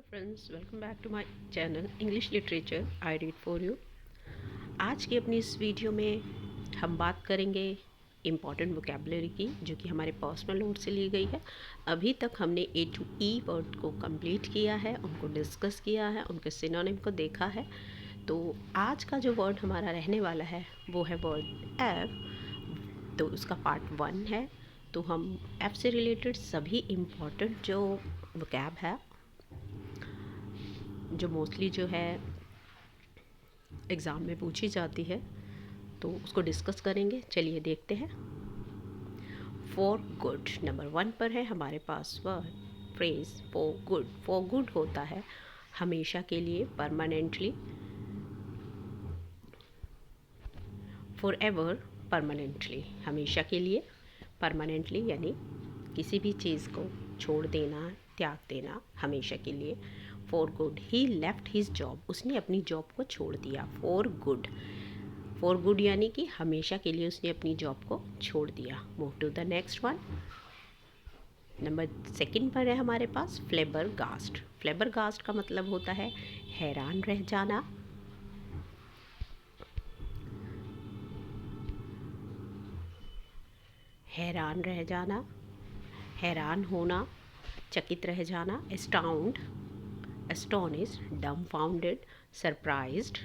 Friends, welcome back to my channel English literature I read for you. आज की अपनी इस वीडियो में हम बात करेंगे इम्पॉर्टेंट वोकेबलरी की, जो कि हमारे पर्सनल नोट से ली गई है। अभी तक हमने ए टू ई वर्ड को कंप्लीट किया है, उनको डिस्कस किया है, उनके सिनोनिम को देखा है। तो आज का जो वर्ड हमारा रहने वाला है वो है वर्ड एफ। तो उसका पार्ट 1 है। तो हम एफ से रिलेटेड सभी इम्पॉर्टेंट जो वोकैब है, जो मोस्टली जो है एग्ज़ाम में पूछी जाती है, तो उसको डिस्कस करेंगे। चलिए देखते हैं। फॉर गुड नंबर 1 पर है हमारे पास word phrase for good. For good होता है हमेशा के लिए, परमानेंटली, फॉर एवर, परमानेंटली, हमेशा के लिए, परमानेंटली यानी किसी भी चीज़ को छोड़ देना, त्याग देना, हमेशा के लिए। For good, he left his job, उसने अपनी जॉब को छोड़ दिया। फॉर गुड, फॉर गुड यानी कि हमेशा के लिए उसने अपनी जॉब को छोड़ दिया। Move to the next one. Number 2 पर है हमारे पास फ्लेबरगास्ट। फ्लेबरगास्ट का मतलब होता है हैरान रह जाना, हैरान रह जाना, हैरान होना, चकित रह जाना। Astound, astonish, dumbfounded, surprised.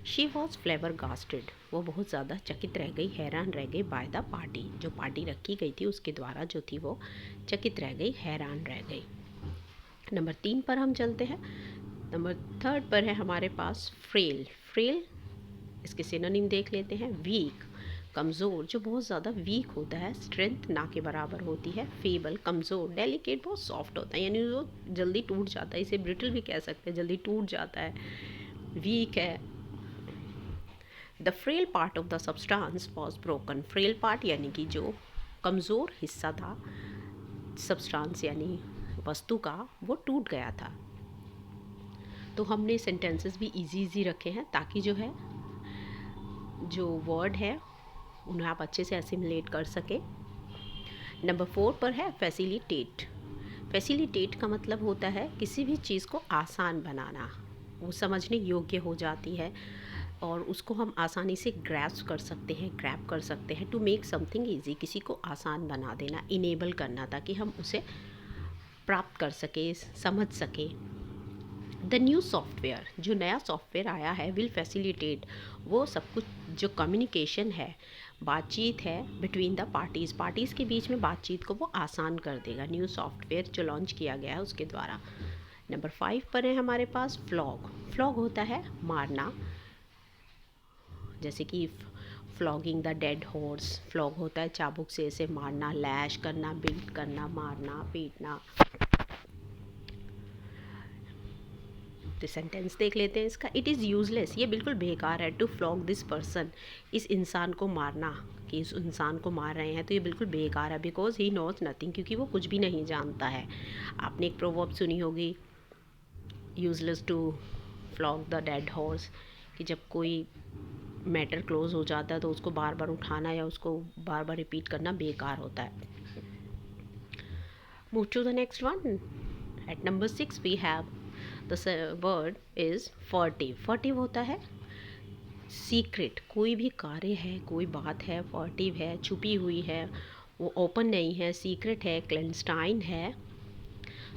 She was flabbergasted, वो बहुत ज़्यादा चकित रह गई, हैरान रह गई बाय द पार्टी, जो पार्टी रखी गई थी उसके द्वारा जो थी वो चकित रह गई, हैरान रह गई। नंबर 3 पर हम चलते हैं। नंबर 3 पर है हमारे पास फ्रेल। फ्रेल, इसके सिनोनिम देख लेते हैं। वीक, कमज़ोर, जो बहुत ज़्यादा वीक होता है, स्ट्रेंथ ना के बराबर होती है। फेबल, कमज़ोर। डेलिकेट, बहुत सॉफ्ट होता है, यानी वो जल्दी टूट जाता है, इसे ब्रिटल भी कह सकते हैं, जल्दी टूट जाता है। वीक है। The frail part of the substance was broken. Frail part यानी कि जो कमज़ोर हिस्सा था सब्सटेंस यानी वस्तु का, वो टूट गया था। तो हमने सेंटेंसेस भी इजी रखे हैं ताकि जो है जो वर्ड है उन्हें आप अच्छे से असिमिलेट कर सके। नंबर 4 पर है फैसिलिटेट। फैसिलिटेट का मतलब होता है किसी भी चीज़ को आसान बनाना, वो समझने योग्य हो जाती है और उसको हम आसानी से ग्रैस्प कर सकते हैं, ग्रैप कर सकते हैं। टू मेक समथिंग ईजी, किसी को आसान बना देना, इनेबल करना, ताकि हम उसे प्राप्त कर सके, समझ सके। द न्यू सॉफ्टवेयर, जो नया सॉफ्टवेयर आया है, विल फैसिलिटेट, वो सब कुछ जो कम्युनिकेशन है, बातचीत है बिटवीन द पार्टीज़, पार्टीज़ के बीच में बातचीत को वो आसान कर देगा। न्यू सॉफ्टवेयर जो लॉन्च किया गया है उसके द्वारा। नंबर 5 पर है हमारे पास फ्लॉग। फ्लॉग होता है मारना, जैसे कि flogging the dead horse. Flog होता है चाबुक से ऐसे मारना, लैश करना, बीट करना, मारना, पीटना। तो सेंटेंस देख लेते हैं इसका। इट इज़ यूजलेस, ये बिल्कुल बेकार है। टू फ्लॉग दिस पर्सन, इस इंसान को मारना, कि इस इंसान को मार रहे हैं तो ये बिल्कुल बेकार है। बिकॉज ही नोज नथिंग, क्योंकि वो कुछ भी नहीं जानता है। आपने एक प्रोवर्ब सुनी होगी, useless to flog the dead horse, कि जब कोई मैटर क्लोज हो जाता है तो उसको बार बार उठाना या उसको बार बार रिपीट करना बेकार होता है। Move to the next one. At number 6 we have the word is furtive. Furtive होता है सीक्रेट, कोई भी कार्य है, कोई बात है, फर्टिव है, छुपी हुई है, वो ओपन नहीं है, सीक्रेट है, क्लैंडस्टाइन है,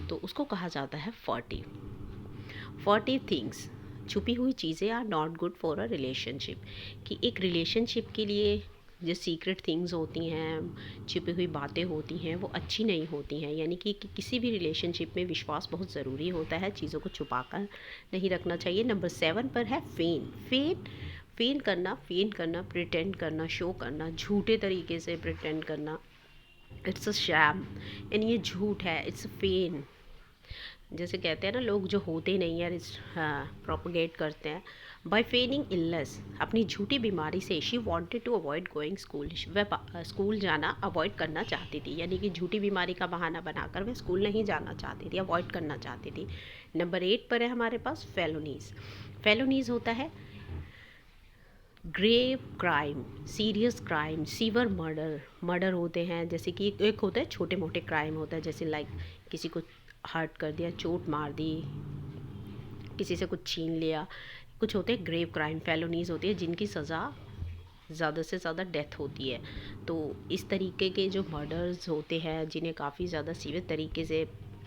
तो उसको कहा जाता है फर्टिव। फर्टिव थिंग्स, छुपी हुई चीज़ें, are not good for a relationship, कि एक रिलेशनशिप के लिए जो सीक्रेट थिंग्स होती हैं, छुपी हुई बातें होती हैं, वो अच्छी नहीं होती हैं। यानी कि किसी भी रिलेशनशिप में विश्वास बहुत ज़रूरी होता है, चीज़ों को छुपा कर नहीं रखना चाहिए। नंबर 7 पर है फेन। फेन, फेन करना, फेन करना, प्रिटेंड करना, शो करना, झूठे तरीके से प्रिटेंड करना। इट्स अ शैम, यानी ये झूठ है, इट्स अ फेन। जैसे कहते हैं ना लोग जो होते नहीं है, प्रोपोगेट करते हैं। बाय फेनिंग इलनेस, अपनी झूठी बीमारी से, she wanted to avoid going school, वह स्कूल जाना अवॉइड करना चाहती थी, यानी कि झूठी बीमारी का बहाना बनाकर वह स्कूल नहीं जाना चाहती थी, अवॉइड करना चाहती थी। नंबर 8 पर है हमारे पास फेलोनीज। फेलोनीज होता है grave crime, serious crime, severe murder. Murder होते हैं, जैसे कि एक होता है छोटे मोटे क्राइम होता है, जैसे लाइक किसी को हर्ट कर दिया, चोट मार दी, किसी से कुछ छीन लिया। कुछ होते हैं ग्रेव क्राइम, फेलोनीज होती है जिनकी सज़ा ज़्यादा से ज़्यादा डेथ होती है। तो इस तरीके के जो मर्डर्स होते हैं जिन्हें काफ़ी ज़्यादा सीवियर तरीके से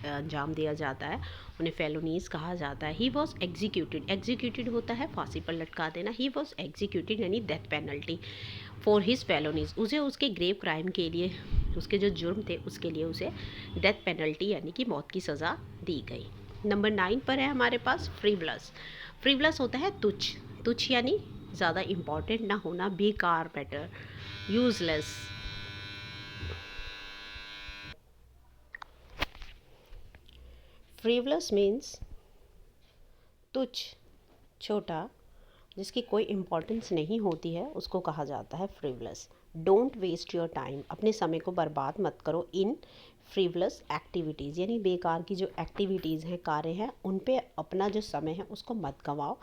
अंजाम दिया जाता है, उन्हें फेलोनीज कहा जाता है। ही वॉज एग्जीक्यूटेड, एग्जीक्यूटेड होता है फांसी पर लटका देना। ही वॉज एग्जीक्यूटेड यानी डेथ पेनल्टी फॉर हिज फेलोनीज, उसे उसके ग्रेव क्राइम के लिए, उसके जो जुर्म थे उसके लिए उसे डेथ पेनल्टी यानी कि मौत की सज़ा दी गई। नंबर 9 पर है हमारे पास फ्रीवलस। फ्रीवलस होता है तुच्छ, तुच्छ यानी ज़्यादा इम्पॉर्टेंट ना होना, बेकार, मैटर, यूजलेस। फ्रीवलस मीन्स तुच्छ, छोटा, जिसकी कोई इम्पोर्टेंस नहीं होती है, उसको कहा जाता है फ्रीवलस। डोंट वेस्ट योर टाइम, अपने समय को बर्बाद मत करो इन फ्रीवलस एक्टिविटीज़, यानी बेकार की जो एक्टिविटीज़ हैं, कार्य हैं, उन पे अपना जो समय है उसको मत गंवाओ।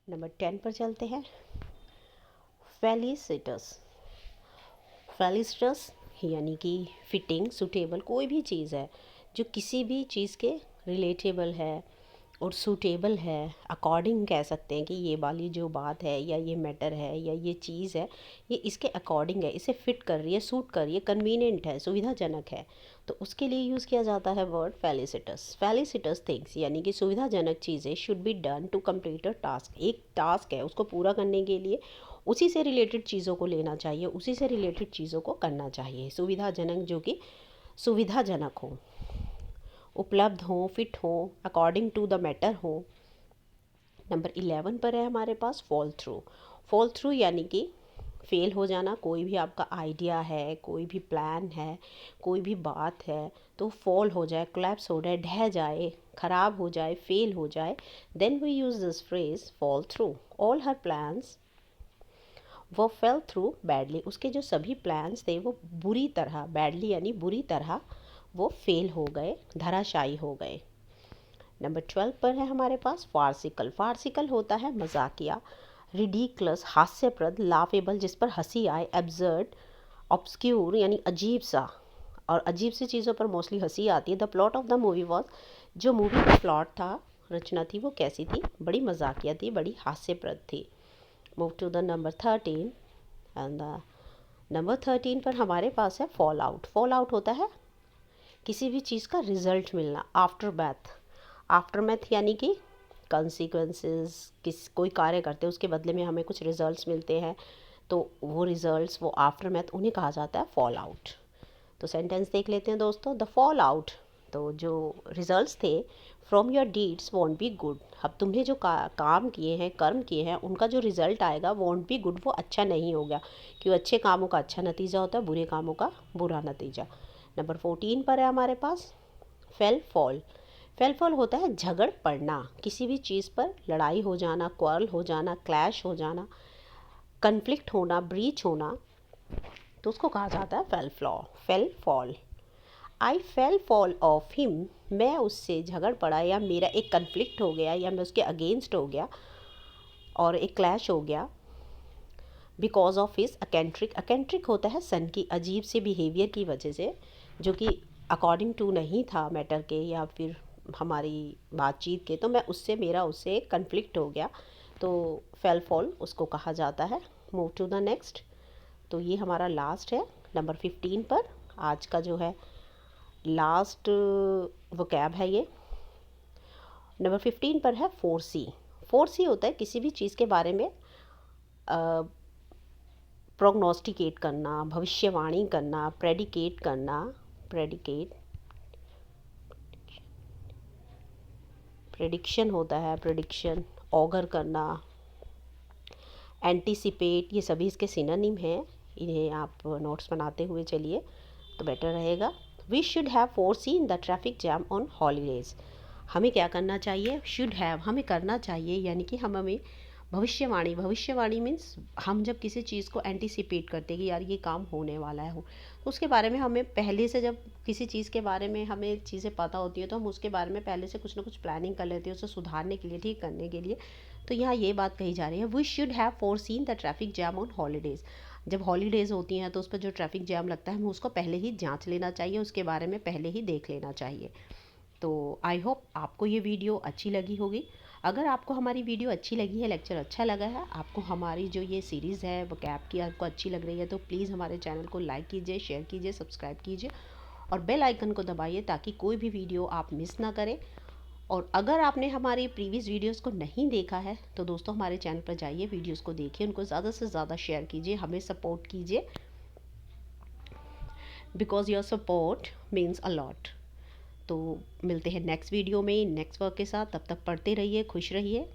नंबर 10 पर चलते हैं। फेलिसिटस, फेलिसिटस यानी कि फिटिंग, सुटेबल, कोई भी चीज़ है जो किसी भी चीज़ के रिलेटेबल है और सूटेबल है, अकॉर्डिंग कह सकते हैं कि ये वाली जो बात है या ये मैटर है या ये चीज़ है, ये इसके अकॉर्डिंग है, इसे फिट कर रही है, सूट कर रही है, कन्वीनियंट है, सुविधाजनक है, तो उसके लिए यूज़ किया जाता है वर्ड फेलिसिटस। फेलिसिटस थिंग्स यानी कि सुविधाजनक चीज़ें should be done to complete a task, एक टास्क है उसको पूरा करने के लिए उसी से रिलेटेड चीज़ों को लेना चाहिए, उसी से रिलेटेड चीज़ों को करना चाहिए। सुविधाजनक जो कि सुविधाजनक हो, उपलब्ध हो, फिट हो, अकॉर्डिंग टू द मैटर हो। नंबर 11 पर है हमारे पास फॉल थ्रू। फॉल थ्रू यानी कि फेल हो जाना, कोई भी आपका आइडिया है, कोई भी प्लान है, कोई भी बात है, तो फॉल हो जाए, कोलैप्स हो जाए, ढह जाए, खराब हो जाए, फेल हो जाए, then we use this phrase fall through. All her plans वो फेल थ्रू बैडली, उसके जो सभी प्लान्स थे वो बुरी तरह, बैडली यानी बुरी तरह, वो फेल हो गए, धराशायी हो गए। नंबर 12 पर है हमारे पास फार्सिकल। फार्सिकल होता है मजाकिया, रिडिकुलस, हास्यप्रद, लाफेबल, जिस पर हंसी आए, एब्सर्ड, ऑब्सक्यूर यानी अजीब सा, और अजीब सी चीज़ों पर मोस्टली हंसी आती है। The plot of the movie was, जो मूवी का प्लॉट था, रचना थी, वो कैसी थी, बड़ी मजाकिया थी, बड़ी हास्यप्रद थी। Move to the number 13 and the number 13 पर हमारे पास है फॉल आउट। फॉल आउट होता है किसी भी चीज़ का रिजल्ट मिलना, आफ्टर मैथ। आफ्टर मैथ यानी कि कंसिक्वेंसेस, कोई कार्य करते हैं उसके बदले में हमें कुछ रिजल्ट्स मिलते हैं, तो वो रिजल्ट्स, वो आफ्टर मैथ, उन्हें कहा जाता है फॉल आउट। तो सेंटेंस देख लेते हैं दोस्तों। द फॉल आउट, तो जो रिजल्ट्स थे, from your deeds want be good, अब तुमने जो काम किए हैं, कर्म किए हैं, उनका जो रिजल्ट आएगा वॉन्ट बी गुड, वो अच्छा नहीं होगा, क्योंकि अच्छे कामों का अच्छा नतीजा होता है, बुरे कामों का बुरा नतीजा। नंबर 14 पर है हमारे pass fail fall. Fail fall होता है झगड़ पड़ना, किसी भी चीज़ पर लड़ाई हो जाना, क्वारल हो जाना, क्लैश हो जाना, कन्फ्लिक्ट होना, ब्रीच होना, तो उसको कहा जाता है fail fall. I fail fall of him, मैं उससे झगड़ पड़ा या मेरा एक कन्फ्लिक्ट हो गया या मैं उसके अगेंस्ट हो गया और एक क्लैश हो गया, बिकॉज ऑफ हिज अकेंट्रिक। अकेंट्रिक होता है सन की, अजीब से बिहेवियर की वजह से, जो कि अकॉर्डिंग टू नहीं था मैटर के या फिर हमारी बातचीत के, तो मैं उससे, मेरा उससे कन्फ्लिक्ट हो गया, तो फेल फॉल उसको कहा जाता है। Move to the next. तो ये हमारा लास्ट है नंबर 15 पर, आज का जो है लास्ट वोकैब है ये। नंबर 15 पर है फोरसी। फोरसी होता है किसी भी चीज़ के बारे में प्रोग्नोस्टिकेट करना, भविष्यवाणी करना, प्रेडिकेट करना, प्रेडिकेट, प्रेडिक्शन होता है, प्रेडिक्शन, ऑगर करना, एंटीसिपेट, ये सभी इसके सिनोनिम हैं, इन्हें आप नोट्स बनाते हुए चलिए तो बेटर रहेगा। We should have foreseen the traffic jam on holidays, हमें क्या करना चाहिए, शुड हैव, हमें करना चाहिए, यानी कि हमें भविष्यवाणी, भविष्यवाणी मीन्स हम जब किसी चीज़ को एंटीसिपेट करते हैं कि यार ये काम होने वाला है, तो उसके बारे में हमें पहले से, जब किसी चीज़ के बारे में हमें चीज़ें पता होती है तो हम उसके बारे में पहले से कुछ ना कुछ प्लानिंग कर लेते हैं उसे सुधारने के लिए, ठीक करने के लिए। तो यहाँ ये बात कही जा रही है, we should have foreseen the traffic jam on holidays, जब हॉलीडेज़ होती हैं तो उस पर जो ट्रैफिक जैम लगता है हमें उसको पहले ही जांच लेना चाहिए, उसके बारे में पहले ही देख लेना चाहिए। तो आई होप आपको ये वीडियो अच्छी लगी होगी। अगर आपको हमारी वीडियो अच्छी लगी है, लेक्चर अच्छा लगा है, आपको हमारी जो ये सीरीज़ है वो कैब की आपको अच्छी लग रही है, तो प्लीज़ हमारे चैनल को लाइक कीजिए, शेयर कीजिए, सब्सक्राइब कीजिए और बेल आइकन को दबाइए ताकि कोई भी वीडियो आप मिस ना करें। और अगर आपने हमारी प्रीवियस वीडियोस को नहीं देखा है तो दोस्तों हमारे चैनल पर जाइए, वीडियोस को देखिए, उनको ज़्यादा से ज़्यादा शेयर कीजिए, हमें सपोर्ट कीजिए, because your support means a lot. तो मिलते हैं नेक्स्ट वीडियो में नेक्स्ट वर्क के साथ, तब तक पढ़ते रहिए, खुश रहिए।